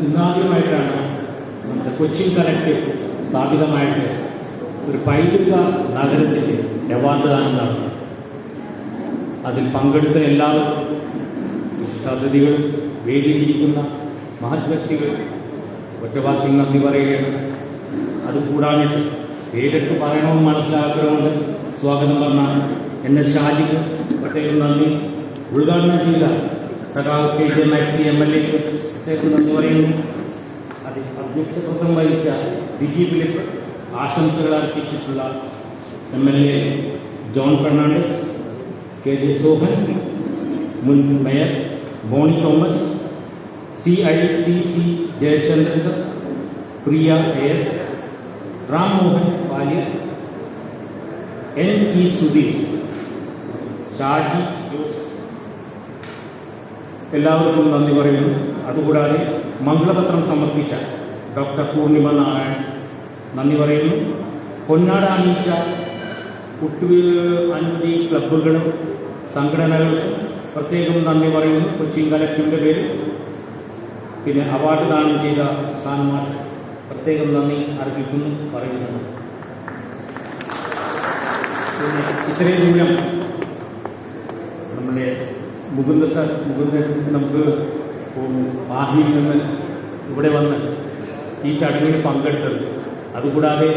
ഇന്നാദ്യമായിട്ടാണ് നമ്മുടെ കൊച്ചിൻ കലക്ടറേറ്റ് സ്ഥാപിതമായിട്ട് ഒരു പൈതൃക നഗരത്തിൻ്റെ അവാർഡ് ദാനം നടന്നു. അതിൽ പങ്കെടുത്ത എല്ലാവരും, വിശിഷ്ടാതിഥികൾ, വേദിയിലിരിക്കുന്ന മഹത് വ്യക്തികൾ, ഒറ്റവാക്കിൽ നന്ദി പറയുകയാണ്. അതുകൂടാഞ്ഞിട്ട് പേരിട്ട് പറയണമെന്ന് മനസ്സിലാക്കുന്നതുകൊണ്ട് സ്വാഗതം പറഞ്ഞാണ് എന്നെ ഷാജിക്ക് പ്രത്യേകം നന്ദി. ഉദ്ഘാടനം ചെയ്ത സഖാവ് KJ മാക്സി MLA പ്രത്യേകം നന്ദി പറയുന്നു. അതിൽ അധ്യക്ഷപ്രസംഗം വഹിച്ച ബിജി ഫിലിപ്പ്, ആശംസകൾ അർപ്പിച്ചിട്ടുള്ള MLA ജോൺ ഫെർണാണ്ടസ്, KJ സോഹൻ, മുൻ mayor Boney Thomas, CICC Jayachandran sir, Priya AS, Ram Mohan Valiyar, NE Sudheer, Shaji Jose, എല്ലാവർക്കും നന്ദി പറയുന്നു. അതുകൂടാതെ മംഗളപത്രം സമർപ്പിച്ച ഡോക്ടർ പൂർണിമ നാരായൺ നന്ദി പറയുന്നു. പൊന്നാട അണിയിച്ച അനവധി ക്ലബ്ബുകളും സംഘടനകൾക്കും പ്രത്യേകം നന്ദി പറയുന്നു കൊച്ചിൻ കലക്ടറിൻ്റെ പേരിൽ. പിന്നെ അവാർഡ് ദാനം ചെയ്ത സാൻമാർ പ്രത്യേകം നന്ദി അർപ്പിക്കുന്നു പറയുന്നത്. പിന്നെ ഇത്രയും ദൂരം നമ്മുടെ മുകുന്ദൻ നമുക്ക് മാഹിയിൽ നിന്ന് ഇവിടെ വന്ന് ഈ ചടങ്ങിൽ പങ്കെടുത്തത്, അതുകൂടാതെ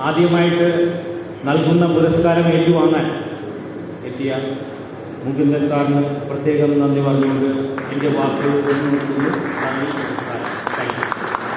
ആദ്യമായിട്ട് നൽകുന്ന പുരസ്കാരം ഏറ്റുവാങ്ങാൻ എത്തിയ മുകുന്ദൻ സാറിന് പ്രത്യേകം നന്ദി പറഞ്ഞുകൊണ്ട് എൻ്റെ വാക്കുകൾ നന്ദി.